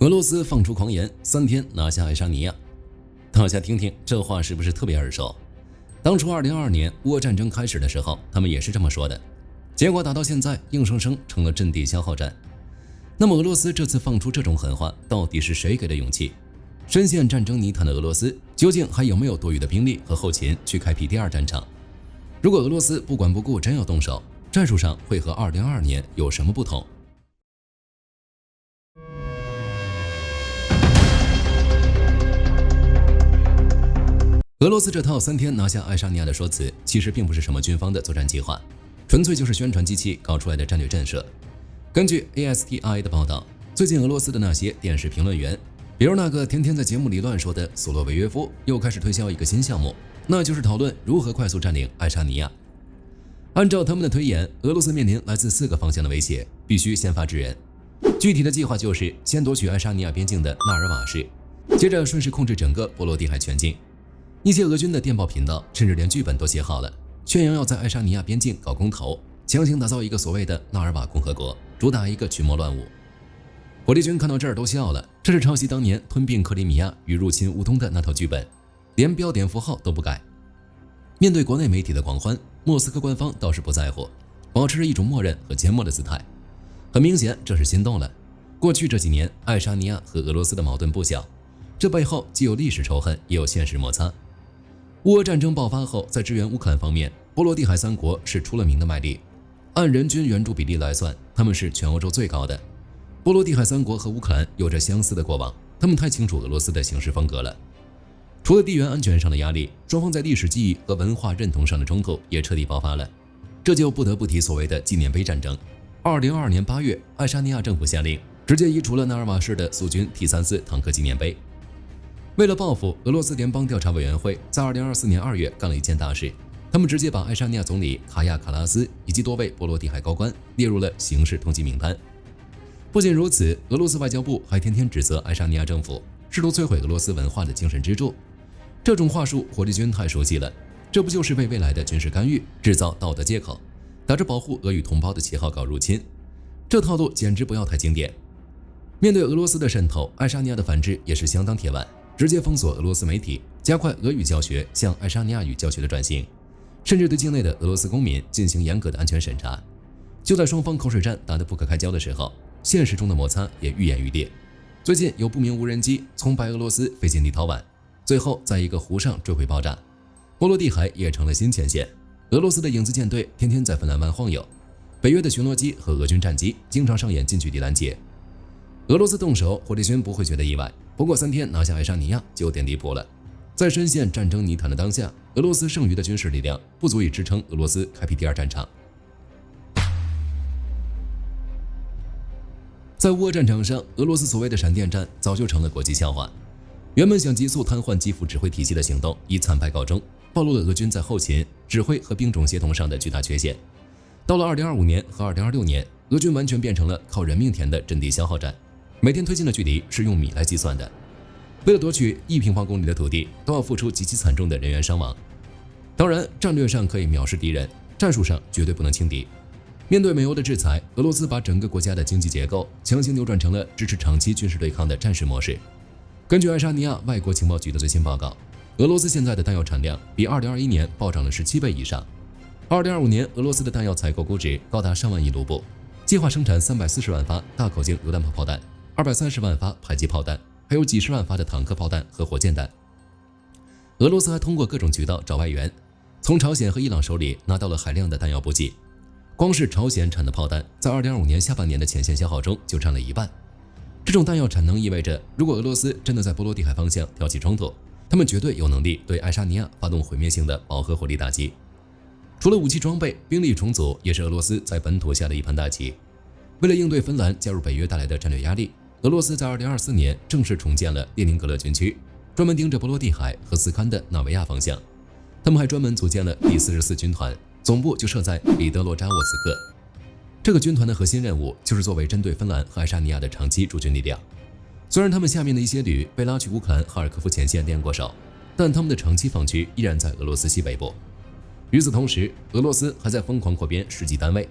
俄罗斯放出狂言，3天拿下爱沙尼亚。大家听听，这话是不是特别耳熟？当初2022年乌俄战争开始的时候，他们也是这么说的，结果打到现在，硬生生成了阵地消耗战。那么俄罗斯这次放出这种狠话，到底是谁给的勇气？深陷战争泥潭的俄罗斯，究竟还有没有多余的兵力和后勤去开辟第二战场？如果俄罗斯不管不顾真要动手，战术上会和2022年有什么不同？俄罗斯这套3天拿下爱沙尼亚的说辞，其实并不是什么军方的作战计划，纯粹就是宣传机器搞出来的战略震慑。根据 ASTI 的报道，最近俄罗斯的那些电视评论员，比如那个天天在节目里乱说的索洛维约夫，又开始推销一个新项目，那就是讨论如何快速占领爱沙尼亚。按照他们的推演，俄罗斯面临来自4个方向的威胁，必须先发制人。具体的计划就是先夺取爱沙尼亚边境的纳尔瓦市，接着顺势控制整个波罗的海全境。一些俄军的电报频道甚至连剧本都写好了，宣扬要在爱沙尼亚边境搞公投，强行打造一个所谓的纳尔瓦共和国，主打一个群魔乱舞。火力军看到这儿都笑了，这是抄袭当年吞并克里米亚与入侵乌东的那套剧本，连标点符号都不改。面对国内媒体的狂欢，莫斯科官方倒是不在乎，保持着一种默认和缄默的姿态。很明显，这是心动了。过去这几年，爱沙尼亚和俄罗斯的矛盾不小，这背后既有历史仇恨，也有现实摩擦。乌俄战争爆发后，在支援乌克兰方面，波罗的海3国是出了名的卖力。按人均援助比例来算，他们是全欧洲最高的。波罗的海3国和乌克兰有着相似的过往，他们太清楚俄罗斯的行事风格了。除了地缘安全上的压力，双方在历史记忆和文化认同上的冲突也彻底爆发了。这就不得不提所谓的纪念碑战争。2022年8月，爱沙尼亚政府下令直接移除了纳尔瓦市的苏军 T-34坦克纪念碑。为了报复，俄罗斯联邦调查委员会在2024年2月干了一件大事，他们直接把爱沙尼亚总理卡亚卡拉斯以及多位波罗的海高官列入了刑事通缉名单。不仅如此，俄罗斯外交部还天天指责爱沙尼亚政府试图摧毁俄罗斯文化的精神支柱。这种话术火力军太熟悉了，这不就是为未来的军事干预制造道德借口，打着保护俄语同胞的旗号搞入侵？这套路简直不要太经典。面对俄罗斯的渗透，爱沙尼亚的反制也是相当铁腕，直接封锁俄罗斯媒体，加快俄语教学向爱沙尼亚语教学的转型，甚至对境内的俄罗斯公民进行严格的安全审查。就在双方口水战打得不可开交的时候，现实中的摩擦也愈演愈烈。最近有不明无人机从白俄罗斯飞进立陶宛，最后在一个湖上坠毁爆炸，波罗的海也成了新前线。俄罗斯的影子舰队天天在芬兰湾晃悠，北约的巡逻机和俄军战机经常上演近距离拦截。俄罗斯动手，火力军不会觉得意外，不过3天拿下爱沙尼亚就有点离谱了。在深陷战争泥潭的当下，俄罗斯剩余的军事力量不足以支撑俄罗斯开辟第二战场。在乌俄战场上，俄罗斯所谓的闪电战早就成了国际笑话。原本想急速瘫痪基辅指挥体系的行动以惨败告终，暴露了俄军在后勤、指挥和兵种协同上的巨大缺陷。到了2025年和2026年，俄军完全变成了靠人命填的阵地消耗战，每天推进的距离是用米来计算的。为了夺取1平方公里的土地，都要付出极其惨重的人员伤亡。当然，战略上可以藐视敌人，战术上绝对不能轻敌。面对美欧的制裁，俄罗斯把整个国家的经济结构强行扭转成了支持长期军事对抗的战时模式。根据爱沙尼亚外国情报局的最新报告，俄罗斯现在的弹药产量比2021年暴涨了17倍以上。2025年，俄罗斯的弹药采购估值高达上万亿卢布，计划生产340万发大口径榴弹炮弹，230万发迫击炮弹，还有几十万发的坦克炮弹和火箭弹。俄罗斯还通过各种渠道找外援，从朝鲜和伊朗手里拿到了海量的弹药补给。光是朝鲜产的炮弹，在2025年下半年的前线消耗中就占了1半。这种弹药产能意味着，如果俄罗斯真的在波罗的海方向挑起冲突，他们绝对有能力对爱沙尼亚发动毁灭性的饱和火力打击。除了武器装备，兵力重组也是俄罗斯在本土下的一盘大棋。为了应对芬兰加入北约带来的战略压力，俄罗斯在2024年正式重建了列宁格勒军区，专门盯着波罗的海和斯堪的纳维亚方向。他们还专门组建了第44军团，总部就设在彼得罗扎沃茨克。这个军团的核心任务就是作为针对芬兰和爱沙尼亚的长期驻军力量。虽然他们下面的一些旅被拉去乌克兰哈尔科夫前线练过手，但他们的长期防区依然在俄罗斯西北部。与此同时，俄罗斯还在疯狂扩编实际单位，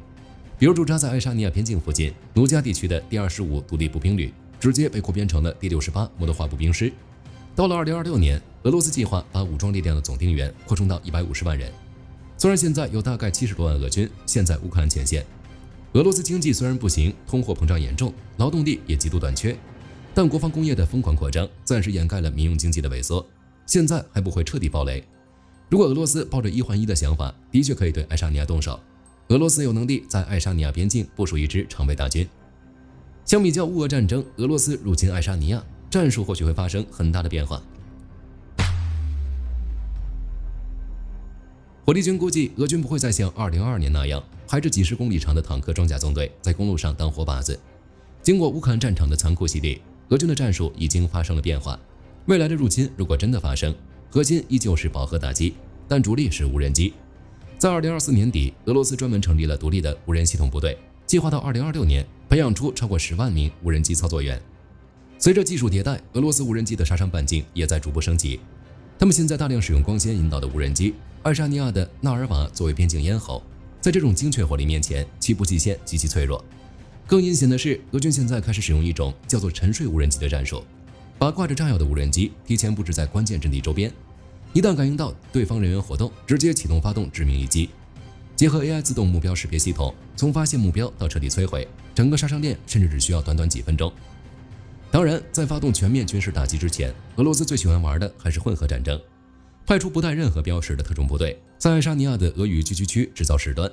比如驻扎在爱沙尼亚边境附近努加地区的第25独立步兵旅，直接被扩编成了第68摩托化步兵师。到了2026年，俄罗斯计划把武装力量的总定员扩充到150万人。虽然现在有大概70多万俄军陷在乌克兰前线，俄罗斯经济虽然不行，通货膨胀严重，劳动力也极度短缺，但国防工业的疯狂扩张暂时掩盖了民用经济的萎缩，现在还不会彻底爆雷。如果俄罗斯抱着1换1的想法，的确可以对爱沙尼亚动手。俄罗斯有能力在爱沙尼亚边境部署一支常备大军。相比较乌俄战争，俄罗斯入侵爱沙尼亚，战术或许会发生很大的变化。火力军估计，俄军不会再像2022年那样，排着几十公里长的坦克装甲纵队在公路上当活靶子。经过乌克兰战场的残酷洗礼，俄军的战术已经发生了变化。未来的入侵如果真的发生，核心依旧是饱和打击，但主力是无人机。在2024年底，俄罗斯专门成立了独立的无人系统部队，计划到2026年培养出超过10万名无人机操作员。随着技术迭代，俄罗斯无人机的杀伤半径也在逐步升级。他们现在大量使用光纤引导的无人机，爱沙尼亚的纳尔瓦作为边境咽喉，在这种精确火力面前，其补给线极其脆弱。更阴险的是，俄军现在开始使用一种叫做沉睡无人机的战术，把挂着炸药的无人机提前布置在关键阵地周边，一旦感应到对方人员活动，直接启动发动致命一击。结合 AI 自动目标识别系统，从发现目标到彻底摧毁，整个杀伤链甚至只需要短短几分钟。当然，在发动全面军事打击之前，俄罗斯最喜欢玩的还是混合战争，派出不带任何标识的特种部队，在爱沙尼亚的俄语聚居区制造事端，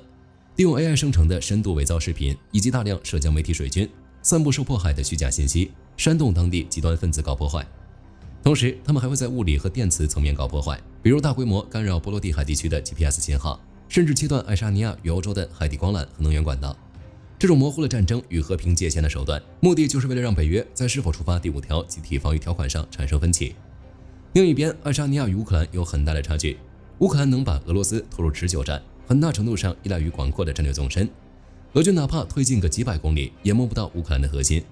利用 AI 生成的深度伪造视频以及大量社交媒体水军，散布受迫害的虚假信息，煽动当地极端分子搞破坏。同时，他们还会在物理和电磁层面搞破坏，比如大规模干扰波罗的海地区的 GPS 信号，甚至切断爱沙尼亚与欧洲的海底光缆和能源管道。这种模糊了战争与和平界限的手段，目的就是为了让北约在是否触发第5条集体防御条款上产生分歧。另一边，爱沙尼亚与乌克兰有很大的差距，乌克兰能把俄罗斯拖入持久战，很大程度上依赖于广阔的战略纵深，俄军哪怕推进个几百公里，也摸不到乌克兰的核心。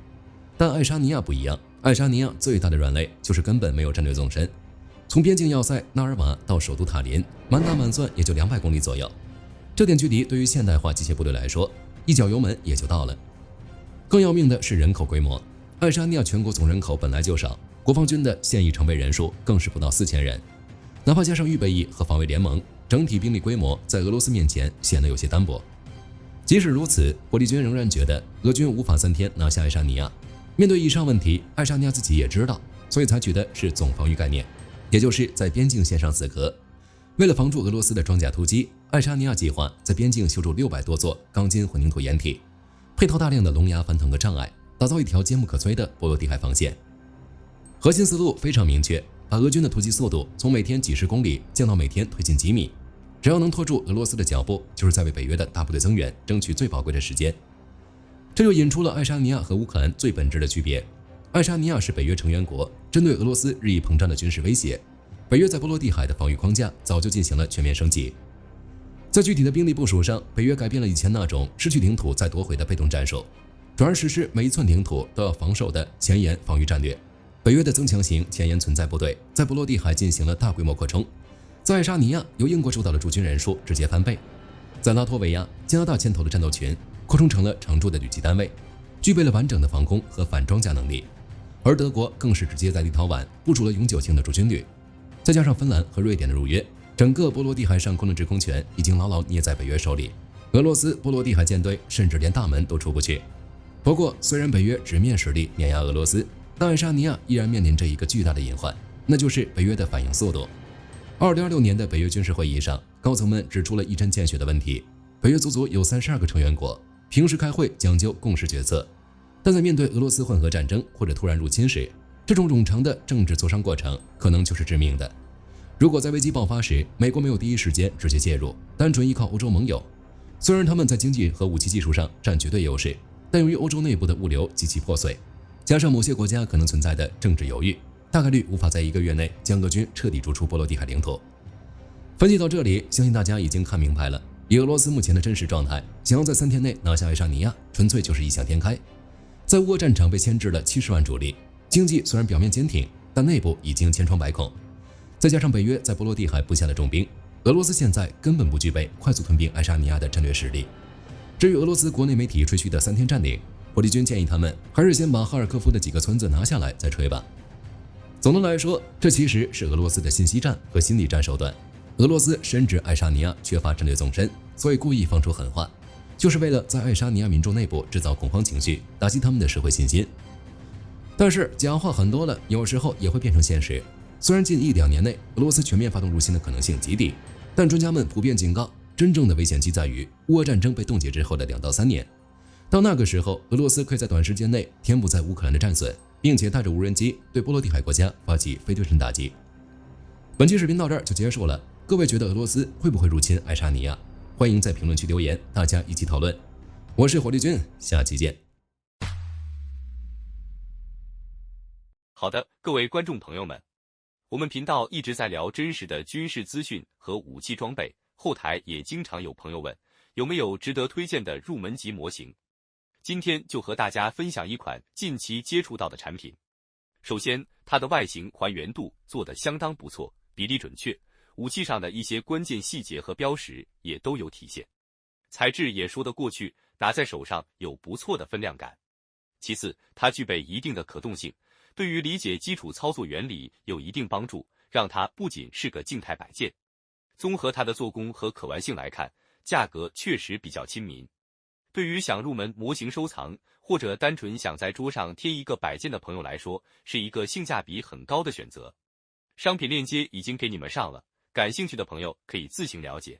但爱沙尼亚不一样，爱沙尼亚最大的软肋就是根本没有战略纵深。从边境要塞纳尔瓦到首都塔林，满打满算也就200公里左右。这点距离对于现代化机械部队来说，一脚油门也就到了。更要命的是人口规模，爱沙尼亚全国总人口本来就少，国防军的现役常备人数更是不到4000人，哪怕加上预备役和防卫联盟，整体兵力规模在俄罗斯面前显得有些单薄。即使如此，火力军仍然觉得俄军无法3天拿下爱沙尼亚。面对以上问题，爱沙尼亚自己也知道，所以采取的是总防御概念，也就是在边境线上死磕。为了防住俄罗斯的装甲突击，爱沙尼亚计划在边境修筑600多座钢筋混凝土掩体，配套大量的龙牙反坦克障碍，打造一条坚不可摧的波罗的海防线。核心思路非常明确，把俄军的突击速度从每天几十公里降到每天推进几米，只要能拖住俄罗斯的脚步，就是在为北约的大部队增援争取最宝贵的时间。这就引出了爱沙尼亚和乌克兰最本质的区别。爱沙尼亚是北约成员国，针对俄罗斯日益膨胀的军事威胁，北约在波罗的海的防御框架早就进行了全面升级。在具体的兵力部署上，北约改变了以前那种失去领土再夺回的被动战术，转而实施每一寸领土都要防守的前沿防御战略。北约的增强型前沿存在部队在波罗的海进行了大规模扩充，在爱沙尼亚由英国主导的驻军人数直接翻倍，在拉脱维亚加拿大牵头的战斗群扩充成了常驻的旅级单位，具备了完整的防空和反装甲能力。而德国更是直接在立陶宛部署了永久性的驻军旅，再加上芬兰和瑞典的入约，整个波罗的海上空的制空权已经牢牢捏在北约手里。俄罗斯波罗的海舰队甚至连大门都出不去。不过，虽然北约直面实力碾压俄罗斯，但爱沙尼亚依然面临着一个巨大的隐患，那就是北约的反应速度。2026年的北约军事会议上，高层们指出了一针见血的问题：北约足足有32个成员国，平时开会讲究共识决策，但在面对俄罗斯混合战争或者突然入侵时，这种冗长的政治磋商过程可能就是致命的。如果在危机爆发时，美国没有第一时间直接介入，单纯依靠欧洲盟友，虽然他们在经济和武器技术上占绝对优势，但由于欧洲内部的物流极其破碎，加上某些国家可能存在的政治犹豫，大概率无法在1个月内将俄军彻底逐出波罗的海领土。分析到这里，相信大家已经看明白了，以俄罗斯目前的真实状态，想要在3天内拿下爱沙尼亚，纯粹就是异想天开。在乌俄战场被牵制了70万主力，经济虽然表面坚挺，但内部已经千疮百孔。再加上北约在波罗的海布下的重兵，俄罗斯现在根本不具备快速吞并爱沙尼亚的战略实力。至于俄罗斯国内媒体吹嘘的3天占领，火力军建议他们还是先把哈尔科夫的几个村子拿下来再吹吧。总的来说，这其实是俄罗斯的信息战和心理战手段。俄罗斯深知爱沙尼亚缺乏战略纵深，所以故意放出狠话，就是为了在爱沙尼亚民众内部制造恐慌情绪，打击他们的社会信心。但是讲话很多了，有时候也会变成现实。虽然近1-2年内俄罗斯全面发动入侵的可能性极低，但专家们普遍警告，真正的危险期在于乌俄战争被冻结之后的2到3年。到那个时候，俄罗斯可以在短时间内填补在乌克兰的战损，并且带着无人机对波罗的海国家发起非对称打击。本期视频到这儿就结束了，各位觉得俄罗斯会不会入侵爱沙尼亚？欢迎在评论区留言，大家一起讨论。我是火力军，下期见。好的，各位观众朋友们，我们频道一直在聊真实的军事资讯和武器装备，后台也经常有朋友问，有没有值得推荐的入门级模型？今天就和大家分享一款近期接触到的产品。首先，它的外形还原度做得相当不错，比例准确，武器上的一些关键细节和标识也都有体现，材质也说得过去，拿在手上有不错的分量感。其次，它具备一定的可动性，对于理解基础操作原理有一定帮助，让它不仅是个静态摆件。综合它的做工和可玩性来看，价格确实比较亲民。对于想入门模型收藏，或者单纯想在桌上贴一个摆件的朋友来说，是一个性价比很高的选择。商品链接已经给你们上了，感兴趣的朋友可以自行了解。